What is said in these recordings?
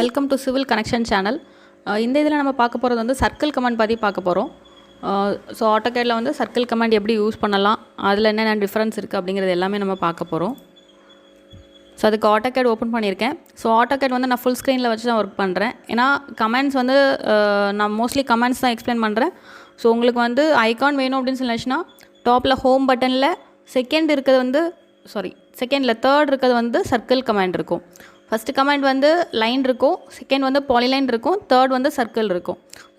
Welcome to civil connection channel. இந்த இதில் நம்ம பார்க்க போகிறது வந்து சர்க்கிள் கமாண்ட் பற்றி பார்க்க போகிறோம். ஸோ ஆட்டோகேடில் வந்து சர்க்கிள் கமாண்ட் எப்படி யூஸ் பண்ணலாம், அதில் என்னென்ன டிஃப்ரென்ஸ் இருக்குது அப்படிங்கிறது எல்லாமே நம்ம பார்க்க போகிறோம். ஸோ அதுக்கு ஆட்டோகேட் ஓப்பன் பண்ணியிருக்கேன். ஸோ ஆட்டோகேட் வந்து நான் ஃபுல் ஸ்க்ரீனில் வச்சு தான் ஒர்க் பண்ணுறேன். ஏன்னா கமெண்ட்ஸ் வந்து நான் மோஸ்ட்லி கமெண்ட்ஸ் தான் எக்ஸ்பிளைன் பண்ணுறேன். ஸோ உங்களுக்கு வந்து ஐகான் வேணும் அப்படின்னு சொல்லிச்சுன்னா டாப்பில் ஹோம் பட்டனில் தேர்ட் இருக்கிறது வந்து சர்க்கிள் கமாண்ட் இருக்கும். ஃபஸ்ட்டு கமாண்ட் வந்து லைன் இருக்கும், செகண்ட் வந்து பாலிலைன் இருக்கும், தேர்ட் வந்து சர்க்கிள் இருக்கும்.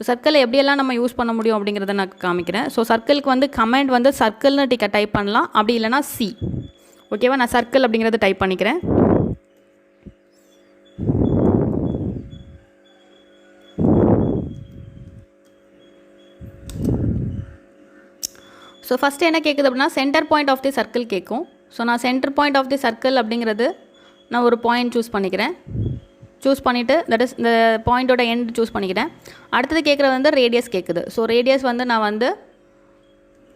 சர்க்கிளை எப்படியெல்லாம் நம்ம யூஸ் பண்ண முடியும் அப்படிங்கிறத நான் காமிக்கிறேன். ஸோ சர்க்கிளுக்கு வந்து கமாண்ட் வந்து சர்க்கிள்னு டைப் பண்ணலாம், அப்படி இல்லைனா சி. ஓகேவா, நான் சர்க்கிள் அப்படிங்கிறத டைப் பண்ணிக்கிறேன். ஸோ ஃபஸ்ட்டு என்ன கேட்குது அப்படின்னா centre point of the circle கேட்கும். ஸோ நான் centre point of the circle அப்படிங்கிறது நான் ஒரு பாயிண்ட் சூஸ் பண்ணிக்கிறேன். சூஸ் பண்ணிவிட்டு தட் இஸ் இந்த பாயிண்ட்டோட எண்ட் சூஸ் பண்ணிக்கிறேன். அடுத்தது கேட்குறது வந்து ரேடியஸ் கேட்குது. ஸோ ரேடியஸ் வந்து நான் வந்து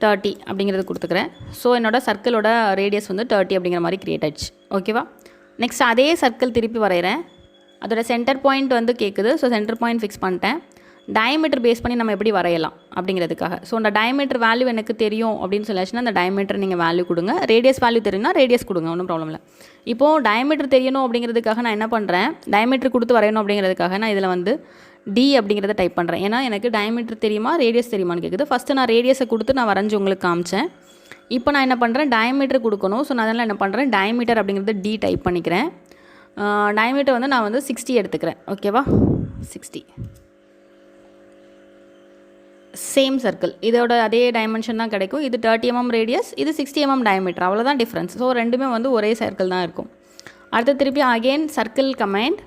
30 அப்படிங்கிறது கொடுத்துக்கிறேன். ஸோ என்னோடய சர்க்கிளோட ரேடியஸ் வந்து 30 அப்படிங்கிற மாதிரி க்ரியேட் ஆகிடுச்சு. ஓகேவா, நெக்ஸ்ட் அதே சர்க்கிள் திருப்பி வரைகிறேன். அதோட சென்டர் பாயிண்ட் வந்து கேட்குது. ஸோ சென்டர் பாயிண்ட் ஃபிக்ஸ் பண்ணிட்டேன். டயமீட்டர் பேஸ் பண்ணி நம்ம எப்படி வரையலாம் அப்படிங்கிறதுக்காக. ஸோ அந்த டயமீட்டர் வேல்யூ எனக்கு தெரியும் அப்படின்னு சொல்லிச்சுன்னா அந்த டயமீட்டர் நீங்கள் வேல்யூ கொடுங்க. ரேடியஸ் வேல்யூ தெரியும்னா ரேடியஸ் கொடுங்க, ஒன்றும் ப்ராப்ளம் இல்லை. இப்போது டயமீட்டர் தெரியணும் அப்படிங்கிறதுக்காக நான் என்ன பண்ணுறேன், டயமீட்டர் கொடுத்து வரையணும் அப்படிங்கிறதுக்காக நான் இதில் வந்து டி அப்படிங்கிறத டைப் பண்ணுறேன். ஏன்னா எனக்கு டயமீட்டர் தெரியுமா ரேடியஸ் தெரியுமான்னு கேட்குது. ஃபஸ்ட்டு நான் ரேடியஸை கொடுத்து நான் வரைஞ்சி உங்களுக்கு காமிச்சேன். இப்போ நான் என்ன பண்ணுறேன், டயமீட்டர் கொடுக்கணும். ஸோ நான் அதனால் என்ன பண்ணுறேன், டயமீட்டர் அப்படிங்கிறது டி டைப் பண்ணிக்கிறேன். டயமீட்டர் வந்து நான் வந்து 60 எடுத்துக்கிறேன். ஓகேவா, 60. சேம் சர்க்கிள், இதோட அதே டைமென்ஷன் தான் கிடைக்கும். இது 30 mm ரேடியஸ், இது 60 mm டயமீட்டர், அவ்வளோதான் டிஃப்ரென்ஸ். ஸோ ரெண்டுமே வந்து ஒரே சர்க்கிள் தான் இருக்கும். அடுத்து திருப்பி அகெயின் சர்க்கிள் கமாண்ட்.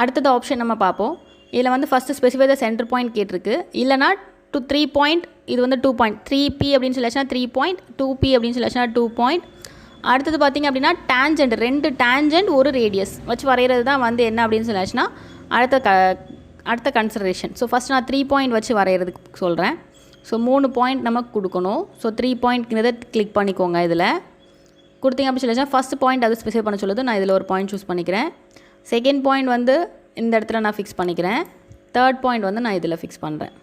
அடுத்தது ஆப்ஷன் நம்ம பார்ப்போம். இதில் வந்து first specify the centre point கேட்டிருக்கு. இல்லைனா 3 பாயிண்ட், இது வந்து 2 பாயிண்ட், 3P அப்படின்னு சொல்லிச்சுன்னா 3 பாயிண்ட், 2P அப்படின்னு சொல்லிச்சுன்னா 2 பாயிண்ட். அடுத்தது பார்த்திங்க அப்படின்னா டேஞ்சண்ட், 2 டேஞ்சண்ட் ஒரு ரேடியஸ் வச்சு வரைகிறது தான் வந்து என்ன அப்படின்னு சொல்லிச்சுன்னா அடுத்த கன்சிடரேஷன். ஸோ ஃபஸ்ட் நான் 3 பாயிண்ட் வச்சு வரைகிறதுக்கு சொல்கிறேன். ஸோ 3 பாயிண்ட் நமக்கு கொடுக்கணும். ஸோ 3 பாயிண்ட்ங்கிறத கிளிக் பண்ணிக்கோங்க. இதில் கொடுத்தீங்க அப்படின்னு சொல்லிச்சா ஃபஸ்ட் பாயிண்ட் அது ஸ்பெசிஃபை பண்ண சொல்லுது. நான் இதில் ஒரு பாயிண்ட் சூஸ் பண்ணிக்கிறேன். செகண்ட் பாயிண்ட் வந்து இந்த இடத்துல நான் ஃபிக்ஸ் பண்ணிக்கிறேன். தேர்ட் பாயிண்ட் வந்து நான் இதில் ஃபிக்ஸ் பண்ணுறேன்.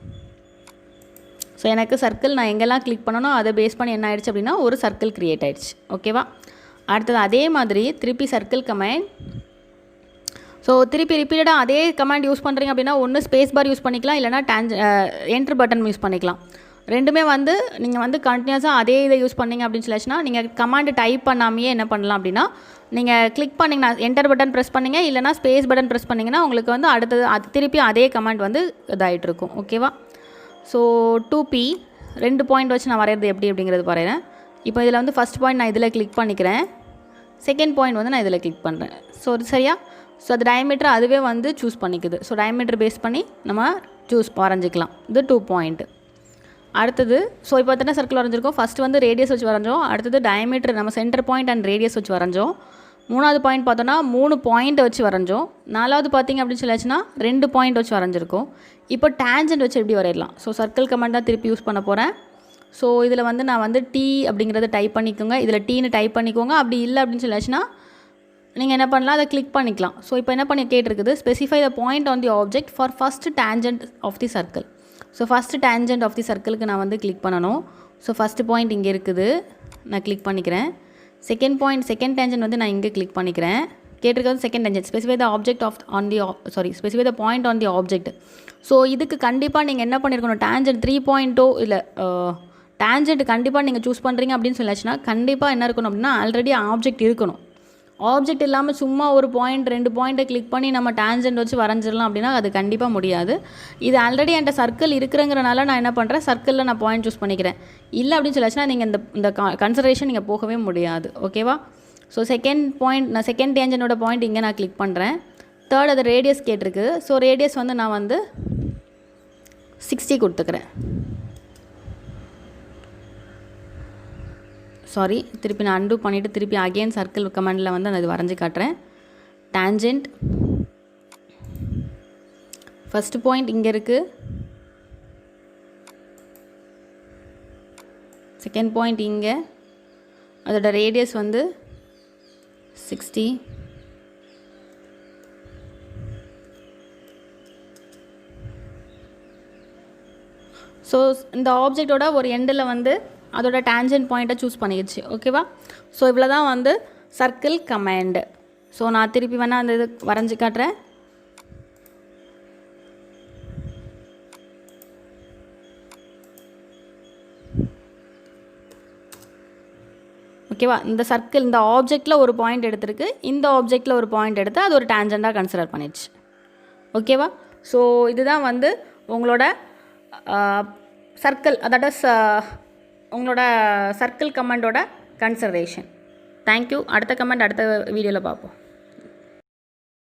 ஸோ எனக்கு சர்க்கிள் நான் எங்கெல்லாம் கிளிக் பண்ணணும் அதை பேஸ் பண்ணி என்ன ஆயிடுச்சு அப்படின்னா ஒரு சர்க்கிள் க்ரியேட் ஆகிடுச்சு. ஓகேவா, அடுத்தது அதே மாதிரி திருப்பி சர்க்கிள் கமாண்ட். ஸோ திருப்பி ரிப்பீட்டடாக அதே கமாண்ட் யூஸ் பண்ணுறீங்க அப்படின்னா ஒன்று ஸ்பேஸ் பார் யூஸ் பண்ணிக்கலாம், இல்லைனா என்ட்ரு பட்டன் யூஸ் பண்ணிக்கலாம். ரெண்டுமே வந்து நீங்கள் வந்து கண்டினியூஸாக அதே இதை யூஸ் பண்ணிங்க அப்படின்னு சொல்லிச்சுன்னா நீங்கள் கமாண்டு டைப் பண்ணாமையே என்ன பண்ணலாம் அப்படின்னா நீங்கள் கிளிக் பண்ணிங்கன்னா என்டர் பட்டன் ப்ரெஸ் பண்ணிங்க, இல்லைனா ஸ்பேஸ் பட்டன் ப்ரெஸ் பண்ணிங்கன்னா உங்களுக்கு வந்து அடுத்தது அது திருப்பி அதே கமாண்ட் வந்து இதாகிட்ருக்கும். ஓகேவா, ஸோ 2P 2 பாயிண்ட் வச்சு நான் வரைகிறது எப்படி அப்படிங்கிறது வரைகிறேன். இப்போ இதில் வந்து ஃபஸ்ட் பாயிண்ட் நான் இதில் கிளிக் பண்ணிக்கிறேன். செகண்ட் பாயிண்ட் வந்து நான் இதில் கிளிக் பண்ணுறேன். ஸோ சரியா, ஸோ அது டயமீட்டர் அதுவே வந்து சூஸ் பண்ணிக்குது. ஸோ டயமீட்டர் பேஸ் பண்ணி நம்ம வரைஞ்சிக்கலாம். இது 2 பாயிண்ட். அடுத்தது ஸோ இப்போ எத்தனை சர்க்கிள் வரைஞ்சிருக்கோம், ஃபஸ்ட்டு வந்து ரேடியஸ் வச்சு வரைஞ்சோம். அடுத்தது டயமீட்டர் நம்ம சென்டர் பாயிண்ட் அண்ட் ரேடியஸ் வச்சு வரைஞ்சோம். 3வது பாயிண்ட் பார்த்தோன்னா 3 பாயிண்ட் வச்சு வரைஞ்சோம். 4வது பார்த்திங்க அப்படின்னு சொல்லிச்சுன்னா 2 பாயிண்ட் வச்சு வரைஞ்சிருக்கோம். இப்போ டேஞ்சண்ட் வச்சு எப்படி வரையலாம். ஸோ சர்க்கிள் கமாண்ட் தான் திருப்பி யூஸ் பண்ண போகிறேன். ஸோ இதில் வந்து நான் வந்து டி அப்படிங்கிறத டைப் பண்ணிக்கோங்க. இதில் டீன்னு டைப் பண்ணிக்கோங்க. அப்படி இல்லை அப்படின்னு சொல்லிச்சுன்னா நீங்கள் என்ன பண்ணலாம், அதை கிளிக் பண்ணிக்கலாம். ஸோ இப்போ என்ன பண்ணி கேட்டிருக்குது, specify the point on the object for first tangent of the circle. So first tangent of the சர்க்கிளுக்கு நான் வந்து கிளிக் பண்ணணும். ஸோ ஃபஸ்ட்டு பாயிண்ட் இங்கே இருக்குது, நான் கிளிக் பண்ணிக்கிறேன். செகண்ட் பாயிண்ட் செகண்ட் டேஞ்சண்ட் வந்து நான் இங்கே கிளிக் பண்ணிக்கிறேன். கேட்டிருக்கிறது second tangent specify the object specify the point on the object. So இதுக்கு கண்டிப்பாக நீங்கள் என்ன பண்ணியிருக்கணும், டேஞ்சண்ட் 3 பாயிண்ட்டோ இல்லை டேஞ்சண்ட் கண்டிப்பாக நீங்கள் சூஸ் பண்ணுறீங்க அப்படின்னு சொல்லிச்சுன்னா கண்டிப்பாக என்ன இருக்கணும் அப்படின்னா ஆல்ரெடி ஆப்ஜெக்ட் இருக்கணும். ஆப்ஜெக்ட் இல்லாமல் சும்மா ஒரு பாயிண்ட் 2 பாயிண்ட்டை கிளிக் பண்ணி நம்ம டேஞ்சண்ட் வச்சு வரைஞ்சிடலாம் அப்படின்னா அது கண்டிப்பாக முடியாது. இது ஆல்ரெடி என்கிட்ட சர்க்கிள் இருக்குறங்கிறனால நான் என்ன பண்ணுறேன், சர்க்கிளில் நான் பாயிண்ட் சூஸ் பண்ணிக்கிறேன். இல்லை அப்படின்னு சொல்லிச்சுன்னா நீங்கள் இந்த கன்சிடரேஷன் நீங்கள் போகவே முடியாது. ஓகேவா, ஸோ செகண்ட் பாயிண்ட் நான் செகண்ட் டேஞ்சனோட பாயிண்ட் இங்கே நான் கிளிக் பண்ணுறேன். தேர்ட் அது ரேடியஸ் கேட்டிருக்கு. ஸோ ரேடியஸ் வந்து நான் வந்து 60 கொடுத்துக்கிறேன். சாரி, திருப்பி நான் அன்டூ பண்ணிவிட்டு திருப்பி அகெயின் சர்க்கிள் கமாண்டில் வந்து நான் இது வரைஞ்சி காட்டுறேன். டேஞ்சண்ட் ஃபஸ்ட்டு பாயிண்ட் இங்கே இருக்குது, செகண்ட் பாயிண்ட் இங்கே, அதோட ரேடியஸ் வந்து 60, ஸோ இந்த ஆப்ஜெக்டோட ஒரு எண்டில் வந்து அதோட டேஞ்சன்ட் பாயிண்ட்டை சூஸ் பண்ணிடுச்சு. ஓகேவா? ஸோ இவ்வளோ தான் வந்து சர்க்கிள் கமாண்டு. ஸோ நான் திருப்பி வேணால் அந்த இது வரைஞ்சி காட்டுறேன். ஓகேவா? இந்த சர்க்கிள் இந்த ஆப்ஜெக்டில் ஒரு பாயிண்ட் எடுத்திருக்கு, இந்த ஆப்ஜெக்டில் ஒரு பாயிண்ட் எடுத்து அது ஒரு டேஞ்சண்டாக கன்சிடர் பண்ணிடுச்சு. ஓகேவா? ஸோ இதுதான் வந்து உங்களோட சர்க்கிள், அதாவது உங்களோட சர்க்கிள் கமாண்டோட கன்சிடரேஷன். தேங்க்யூ. அடுத்த கமெண்ட் அடுத்த வீடியோவில் பார்ப்போம்.